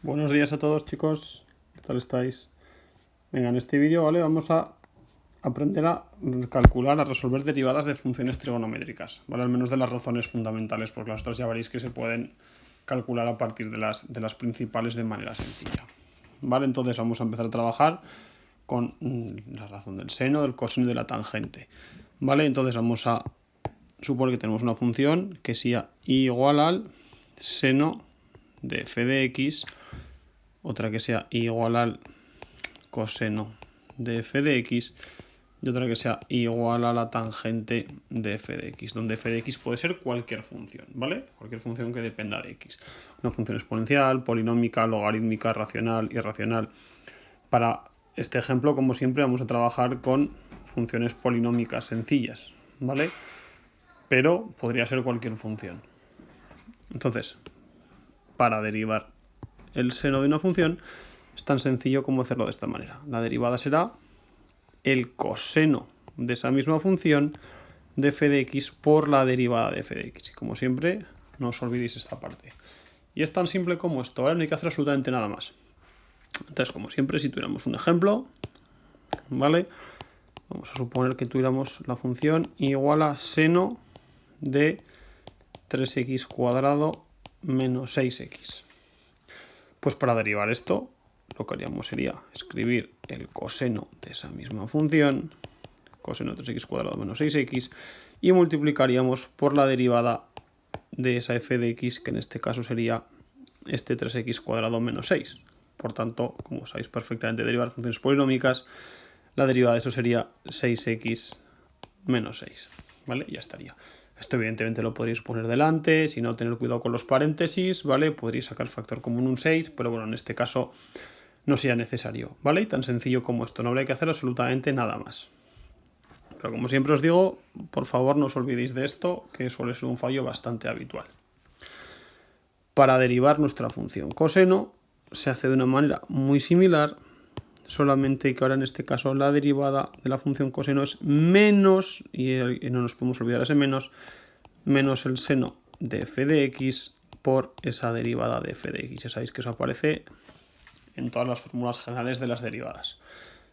Buenos días a todos, chicos, ¿qué tal estáis? Venga, en este vídeo, ¿vale? Vamos a aprender a calcular, a resolver derivadas de funciones trigonométricas, ¿vale? Al menos de las razones fundamentales, porque las otras ya veréis que se pueden calcular a partir de las principales de manera sencilla, ¿vale? Entonces vamos a empezar a trabajar con la razón del seno, del coseno y de la tangente, ¿vale? Entonces vamos a suponer que tenemos una función que sea igual al seno de f de x, otra que sea igual al coseno de f de x y otra que sea igual a la tangente de f de x, donde f de x puede ser cualquier función, ¿vale? Cualquier función que dependa de x. Una función exponencial, polinómica, logarítmica, racional, irracional. Para este ejemplo, como siempre, vamos a trabajar con funciones polinómicas sencillas, ¿vale? Pero podría ser cualquier función. Entonces, para derivar el seno de una función, es tan sencillo como hacerlo de esta manera. La derivada será el coseno de esa misma función de f de x por la derivada de f de x. Y como siempre, no os olvidéis esta parte. Y es tan simple como esto, ¿vale? No hay que hacer absolutamente nada más. Entonces, como siempre, si tuviéramos un ejemplo, ¿vale? Vamos a suponer que tuviéramos la función igual a seno de 3x cuadrado menos 6x. Pues para derivar esto, lo que haríamos sería escribir el coseno de esa misma función, coseno de 3x cuadrado menos 6x, y multiplicaríamos por la derivada de esa f de x, que en este caso sería este 3x cuadrado menos 6. Por tanto, como sabéis perfectamente derivar funciones polinómicas, la derivada de eso sería 6x menos 6. ¿Vale? Ya estaría. Esto evidentemente lo podréis poner delante, si no, tener cuidado con los paréntesis, ¿vale? Podréis sacar factor común un 6, pero bueno, en este caso no sea necesario, ¿vale? Y tan sencillo como esto, no habría que hacer absolutamente nada más. Pero como siempre os digo, por favor no os olvidéis de esto, que suele ser un fallo bastante habitual. Para derivar nuestra función coseno se hace de una manera muy similar, solamente que ahora en este caso la derivada de la función coseno es menos, y no nos podemos olvidar ese menos el seno de f de x por esa derivada de f de x. Ya sabéis que eso aparece en todas las fórmulas generales de las derivadas.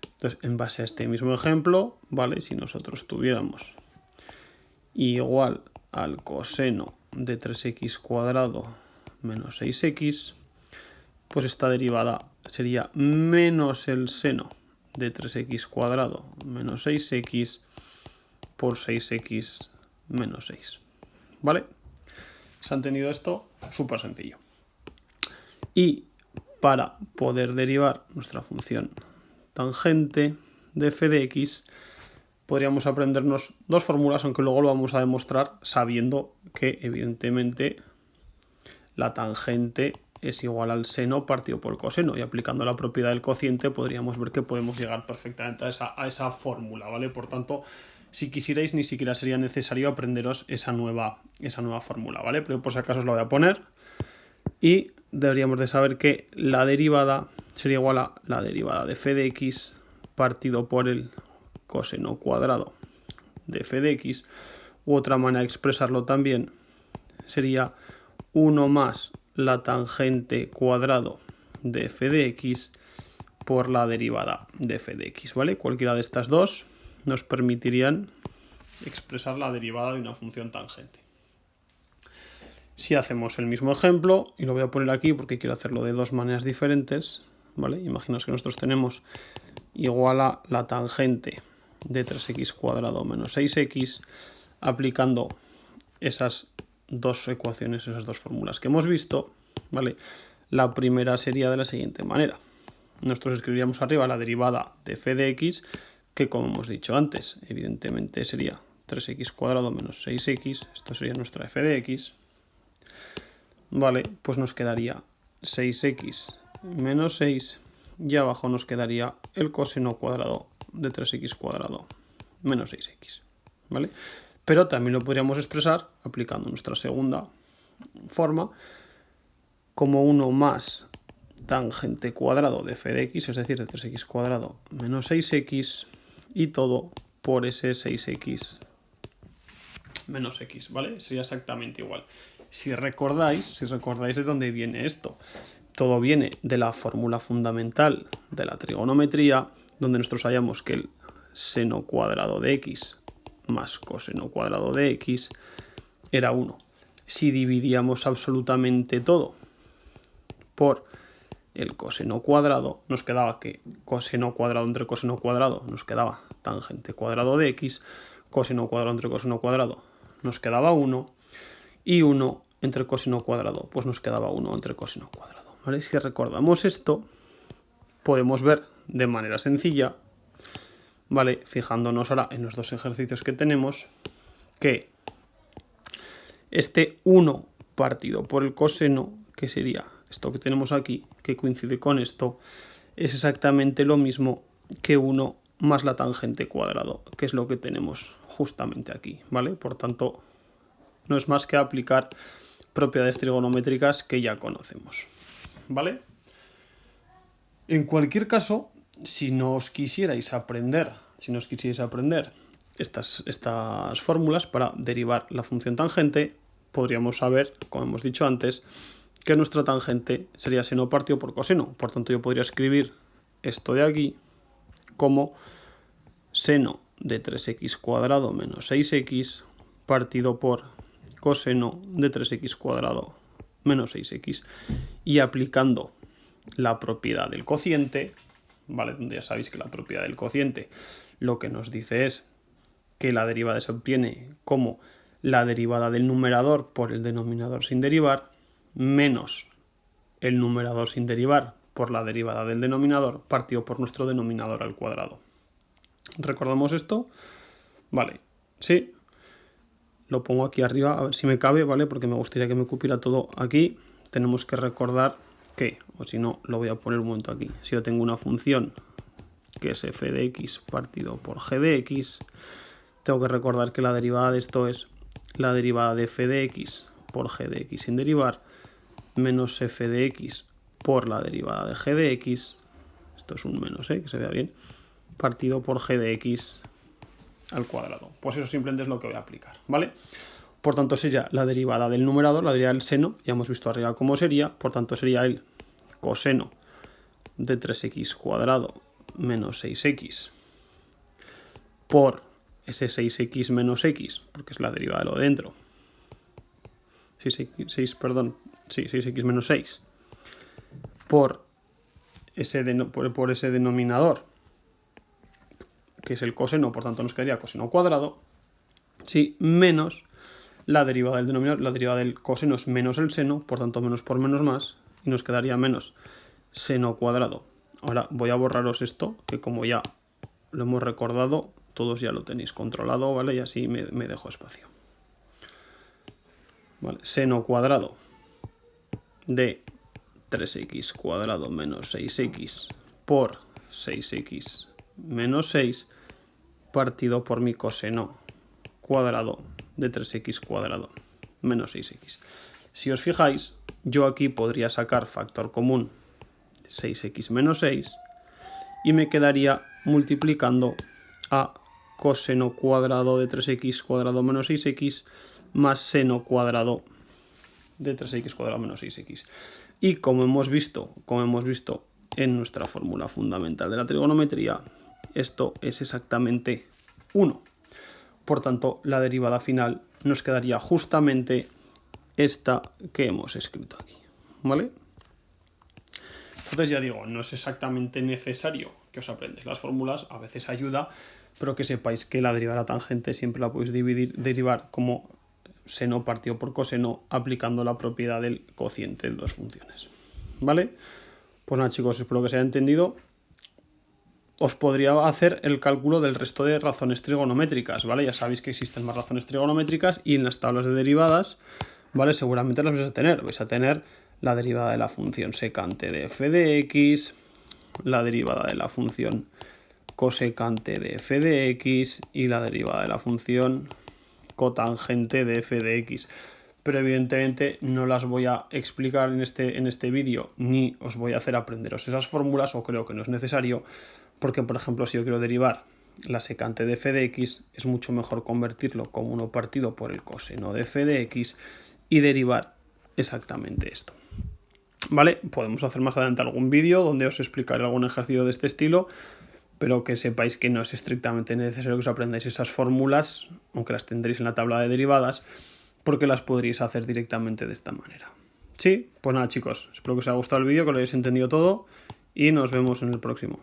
Entonces, en base a este mismo ejemplo, ¿vale? Si nosotros tuviéramos igual al coseno de 3x cuadrado menos 6x, pues esta derivada sería menos el seno de 3x cuadrado menos 6x por 6x menos 6. ¿Vale? ¿Se ha entendido esto? Súper sencillo. Y para poder derivar nuestra función tangente de f de x, podríamos aprendernos dos fórmulas, aunque luego lo vamos a demostrar sabiendo que evidentemente la tangente es igual al seno partido por el coseno, y aplicando la propiedad del cociente podríamos ver que podemos llegar perfectamente a esa fórmula, ¿vale? Por tanto, si quisierais, ni siquiera sería necesario aprenderos esa nueva fórmula, ¿vale? Pero por si acaso os la voy a poner. Y deberíamos de saber que la derivada sería igual a la derivada de f de x partido por el coseno cuadrado de f de x, u otra manera de expresarlo también sería 1 más la tangente cuadrado de f de x por la derivada de f de x, ¿vale? Cualquiera de estas dos nos permitirían expresar la derivada de una función tangente. Si hacemos el mismo ejemplo, y lo voy a poner aquí porque quiero hacerlo de dos maneras diferentes, ¿vale? Imaginaos que nosotros tenemos igual a la tangente de 3x cuadrado menos 6x, aplicando esas dos ecuaciones, esas dos fórmulas que hemos visto, ¿vale? La primera sería de la siguiente manera. Nosotros escribiríamos arriba la derivada de f de x, que como hemos dicho antes, evidentemente sería 3x cuadrado menos 6x, esto sería nuestra f de x, vale, pues nos quedaría 6x menos 6 y abajo nos quedaría el coseno cuadrado de 3x cuadrado menos 6x, ¿vale? Pero también lo podríamos expresar aplicando nuestra segunda forma como 1 más tangente cuadrado de f de x, es decir, de 3x cuadrado menos 6x, y todo por ese 6x menos x, ¿vale? Sería exactamente igual. Si recordáis de dónde viene esto, todo viene de la fórmula fundamental de la trigonometría, donde nosotros hallamos que el seno cuadrado de x más coseno cuadrado de x era 1. Si dividíamos absolutamente todo por el coseno cuadrado, nos quedaba que coseno cuadrado entre coseno cuadrado nos quedaba tangente cuadrado de x, coseno cuadrado entre coseno cuadrado nos quedaba 1, y 1 entre coseno cuadrado pues nos quedaba 1 entre coseno cuadrado. ¿Vale? Si recordamos esto, podemos ver de manera sencilla, ¿vale? Fijándonos ahora en los dos ejercicios que tenemos, que este 1 partido por el coseno, que sería esto que tenemos aquí, que coincide con esto, es exactamente lo mismo que 1 más la tangente cuadrado, que es lo que tenemos justamente aquí, ¿vale? Por tanto, no es más que aplicar propiedades trigonométricas que ya conocemos, ¿vale? En cualquier caso, si nos quisierais aprender estas fórmulas para derivar la función tangente, podríamos saber, como hemos dicho antes, que nuestra tangente sería seno partido por coseno. Por tanto, yo podría escribir esto de aquí como seno de 3x cuadrado menos 6x partido por coseno de 3x cuadrado menos 6x. Y aplicando la propiedad del cociente, ¿vale? Donde ya sabéis que la propiedad del cociente lo que nos dice es que la derivada se obtiene como la derivada del numerador por el denominador sin derivar, menos el numerador sin derivar por la derivada del denominador partido por nuestro denominador al cuadrado. ¿Recordamos esto? Vale, sí. Lo pongo aquí arriba, a ver si me cabe, ¿vale? Porque me gustaría que me cupiera todo aquí. Tenemos que recordar que, o si no, lo voy a poner un momento aquí. Si yo tengo una función que es f de x partido por g de x, tengo que recordar que la derivada de esto es la derivada de f de x por g de x sin derivar, menos f de x por la derivada de g de x, esto es un menos, que se vea bien, partido por g de x al cuadrado. Pues eso simplemente es lo que voy a aplicar, ¿vale? Por tanto sería la derivada del numerador, la derivada del seno, ya hemos visto arriba cómo sería, por tanto sería el coseno de 3x cuadrado menos 6x por ese 6x menos x, porque es la derivada de lo de dentro. 6x menos 6 por ese denominador, que es el coseno, por tanto nos quedaría coseno cuadrado, sí, menos la derivada del denominador, la derivada del coseno es menos el seno, por tanto menos por menos más, y nos quedaría menos seno cuadrado. Ahora voy a borraros esto, que como ya lo hemos recordado, todos ya lo tenéis controlado, ¿vale? Y así me dejo espacio. ¿Vale? Seno cuadrado de 3x cuadrado menos 6x por 6x menos 6 partido por mi coseno cuadrado de 3x cuadrado menos 6x. Si os fijáis, yo aquí podría sacar factor común 6x menos 6 y me quedaría multiplicando a coseno cuadrado de 3x cuadrado menos 6x más seno cuadrado de 3x cuadrado menos 6x. Y como hemos visto en nuestra fórmula fundamental de la trigonometría, esto es exactamente 1. Por tanto, la derivada final nos quedaría justamente esta que hemos escrito aquí, ¿vale? Entonces ya digo, no es exactamente necesario que os aprendáis las fórmulas, a veces ayuda, pero que sepáis que la derivada de la tangente siempre la podéis derivar como seno partido por coseno aplicando la propiedad del cociente de dos funciones, ¿vale? Pues nada, chicos, espero que se haya entendido. Os podría hacer el cálculo del resto de razones trigonométricas, ¿vale? Ya sabéis que existen más razones trigonométricas y en las tablas de derivadas, ¿vale? Seguramente las vais a tener. Vais a tener la derivada de la función secante de f de x, la derivada de la función cosecante de f de x y la derivada de la función cotangente de f de x. Pero evidentemente no las voy a explicar en este vídeo, ni os voy a hacer aprenderos esas fórmulas, o creo que no es necesario, porque por ejemplo si yo quiero derivar la secante de f de x, es mucho mejor convertirlo como 1 partido por el coseno de f de x y derivar exactamente esto. ¿Vale? Podemos hacer más adelante algún vídeo donde os explicaré algún ejercicio de este estilo, pero que sepáis que no es estrictamente necesario que os aprendáis esas fórmulas, aunque las tendréis en la tabla de derivadas, porque las podréis hacer directamente de esta manera. Sí, pues nada chicos, espero que os haya gustado el vídeo, que lo hayáis entendido todo y nos vemos en el próximo.